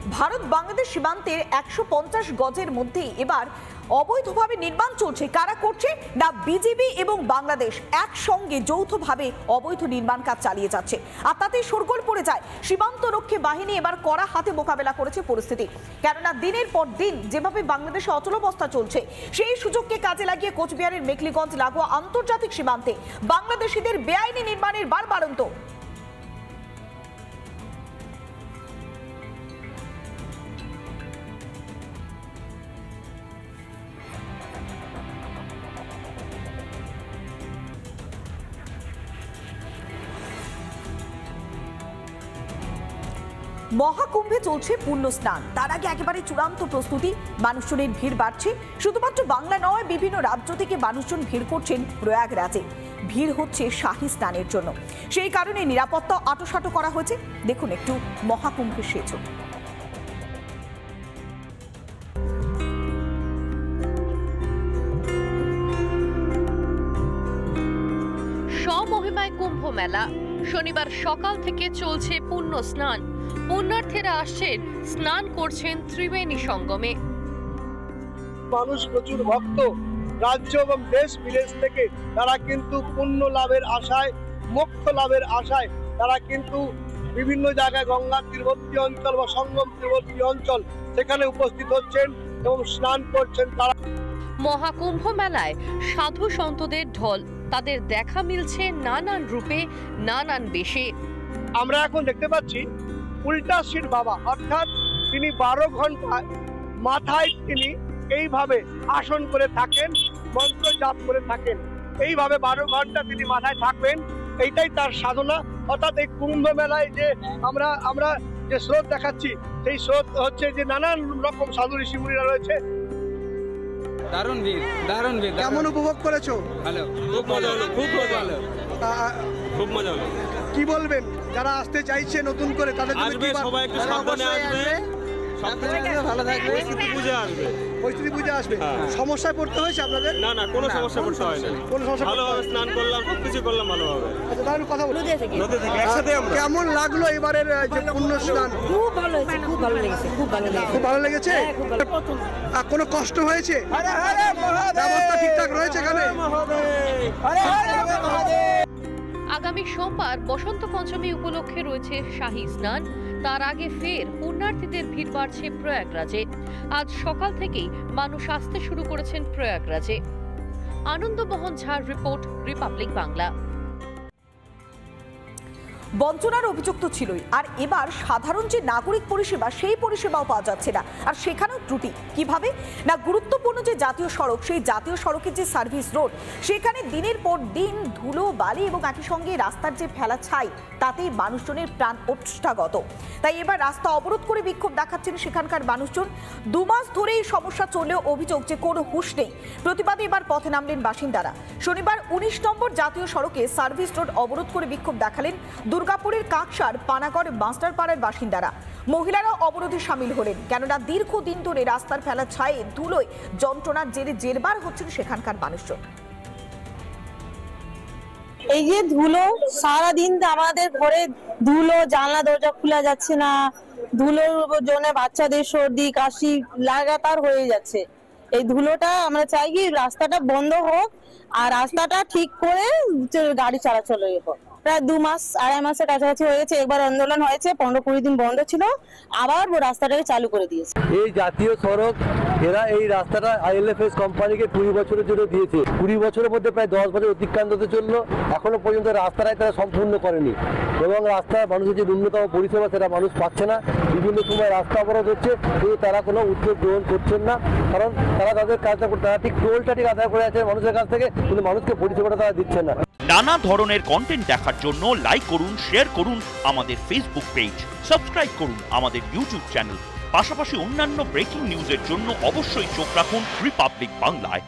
ভারত বাংলাদেশ সীমান্তের ১৫০ গজের মধ্যেই এবার অবৈধভাবে নির্মাণ চলছে। কারা করছে না বিজেপি এবং বাংলাদেশ একসঙ্গে যৌথভাবে অবৈধ নির্মাণ কাজ চালিয়ে যাচ্ছে, আর তাতে শোরগোল পড়ে যায়। সীমান্ত রক্ষী বাহিনী এবার কড়া হাতে মোকাবেলা করেছে পরিস্থিতি, কেননা দিনের পর দিন যেভাবে বাংলাদেশে অচলাবস্থা চলছে সেই সুযোগকে কাজে লাগিয়ে কোচবিহারের মেখলিগঞ্জ লাগোয়া আন্তর্জাতিক সীমান্তে বাংলাদেশিদের বেআইনি নির্মাণের বাড়বাড়ন্ত। মহাকুম্ভে চলছে পুণ্য স্নান, তার আগে একেবারে চূড়ান্ত প্রস্তুতি। মানুষজনের ভিড় বাড়ছে, শুধুমাত্র বাংলা নয়, বিভিন্ন রাজ্য থেকে মানুষজন ভিড় করছেন প্রয়াগরাজে। ভিড় হচ্ছে শাহী স্নানের জন্য, সেই কারণে নিরাপত্তা আঁটোসাঁটো করা হয়েছে। দেখুন একটু মহাকুম্ভের সেই ছবি। স্বমহিমায় কুম্ভ মেলা শনিবার সকাল থেকে চলছে পুণ্য স্নান। পুণ্যার্থীরা আসছেন, স্নান করছেন ত্রিবেণী সঙ্গমে। মানুষ প্রচুর ভক্ত রাজ্য এবং দেশ বিদেশ থেকে তারা কিন্তু পুণ্য লাভের আশায়, মোক্ষ লাভের আশায় তারা কিন্তু বিভিন্ন জায়গায় গঙ্গা তীরবর্তী অঞ্চল বা সঙ্গম তীরবর্তী অঞ্চল সেখানে উপস্থিত হচ্ছেন এবং স্নান করছেন। তারা মহাকুম্ভ মেলায় সাধু সন্তদের ঢল, তাদের দেখা মিলছে নানান রূপে, নানান বেশে। আমরা এখন দেখতে পাচ্ছি উল্টা শির বাবা, অর্থাৎ তিনি 12 ঘন্টা মাথায় তিনি এইভাবে আসন করে থাকেন, মন্ত্র জাপ করে থাকেন, এইভাবে 12 ঘন্টা তিনি মাথায় থাকবেন। এইটাই তার সাধনা। অর্থাৎ এই কুম্ভ মেলায় যে আমরা যে স্রোত দেখাচ্ছি সেই স্রোত হচ্ছে যে নানান রকম সাধু ঋষি মুনিরা রয়েছে। দারুণ ভিড়, দারুণ ভিড়। কেমন উপভোগ করেছো? ভালো, খুব মজা হলো, খুব মজা হলো, খুব মজা হলো। কি বলবেন যারা আসতে চাইছে নতুন করে তাদের জন্য? আসবে সবাই, একটু সাবধানে আসবে, ভালো থাকবে, পরিস্থিতি বুঝে আসবে, পরিস্থিতি বুঝে আসবে। সমস্যায় পড়তে হয়েছে আপনাদের? না না, কোনো সমস্যা পড়তে হয় না, কোনো সমস্যা। ভালোভাবে স্নান করলাম, সবকিছু করলাম ভালোভাবে। আচ্ছা, তাহলে কথা বলি নদী থেকে একসাথে আমরা। কেমন লাগলো এবারের যে পুণ্য স্নান? খুব ভালো হয়েছে, খুব ভালো লেগেছে, খুব ভালো লেগেছে। খুব ভালো লেগেছে? আর কোনো কষ্ট হয়েছে? ব্যবস্থা ঠিকঠাক রয়েছে এখানে? আগামী সোমবার বসন্ত পঞ্চমী উপলক্ষে রয়েছে শাহী স্নান। তার আগে ফের পুণ্যার্থীদের ভিড় বাড়ছে প্রয়াগরাজে। আজ সকাল থেকেই মানুষ আসতে শুরু করেছেন প্রয়াগরাজে। আনন্দমোহন ঝার রিপোর্ট, রিপাবলিক বাংলা। বঞ্চনার অভিযোগ তো ছিলই, আর এবার সাধারণ যে নাগরিক পরিষেবা সেই পরিষেবাও পাওয়া যাচ্ছে না, আর সেখানেও ত্রুটি। কিভাবে না, গুরুত্বপূর্ণ যে জাতীয় সড়ক, সেই জাতীয় সড়কের যে সার্ভিস রোড, সেখানে দিনের পর দিন ধুলো, বালি এবং একই সঙ্গে রাস্তার যে ফেলা ছাই, তাতেই মানুষজনের প্রাণ ওষ্ঠাগত। তাই এবার রাস্তা অবরোধ করে বিক্ষোভ দেখাচ্ছেন সেখানকার মানুষজন। 2 মাস ধরে এই সমস্যা চললেও অভিযোগ যে কোনো হুঁশ নেই। প্রতিবাদে এবার পথে নামলেন বাসিন্দারা। শনিবার 19 নম্বর জাতীয় সড়কে সার্ভিস রোড অবরোধ করে বিক্ষোভ দেখালেন দুর্গাপুরের কাকসার পানাগড় মাস্টারপাড়ার বাসিন্দারা। মহিলারা অবরোধে সামিল হলেন, কেননা দীর্ঘদিন ধরে রাস্তার ফেলা ছায়ে ধুলোয় যন্ত্রণার জেরে জেরবার হচ্ছেন সেখানকার মানুষজন। এই যে ধুলো, সারাদিন আমাদের ঘরে ধুলো, জানলা দরজা খোলা যাচ্ছে না, ধুলোর জন্য বাচ্চাদের সর্দি কাশি লাগাতার হয়ে যাচ্ছে। এই ধুলোটা আমরা চাই কি রাস্তাটা বন্ধ হোক, আর রাস্তাটা ঠিক করে গাড়ি চলাচল হোক। প্রায় 2 মাস 2.5 মাসের কাছাকাছি হয়ে গেছে। একবার আন্দোলন হয়েছে, 15-20 দিন বন্ধ ছিল, আবার রাস্তাটাকে চালু করে দিয়েছে। এই জাতীয় সড়ক এরা এই রাস্তাটা আইএলএফএস কোম্পানিকে 20 বছরের জন্য দিয়েছে। 20 বছরের মধ্যে প্রায় 10 বছর অতিক্রান্ত হতে চললো, এখনো পর্যন্ত রাস্তাটাই তারা সম্পূর্ণ করেনি, এবং রাস্তায় মানুষের যে ন্যূনতম পরিষেবা সেটা মানুষ পাচ্ছে না। বিভিন্ন সময় রাস্তা অবরোধ হচ্ছে, কিন্তু তারা কোনো উদ্যোগ গ্রহণ করছেন না, কারণ তারা তাদের কাজটা করতে, তারা ঠিক টোলটা ঠিক আদায় করে আছে মানুষের কাছ থেকে, কিন্তু মানুষকে পরিষেবাটা তারা দিচ্ছেন না। নানা ধরনের কন্টেন্ট দেখার জন্য লাইক করুন, শেয়ার করুন আমাদের ফেসবুক পেজ, সাবস্ক্রাইব করুন আমাদের ইউটিউব চ্যানেল। পাশাপাশি অন্যান্য ব্রেকিং নিউজের জন্য অবশ্যই চোখ রাখুন রিপাবলিক বাংলায়।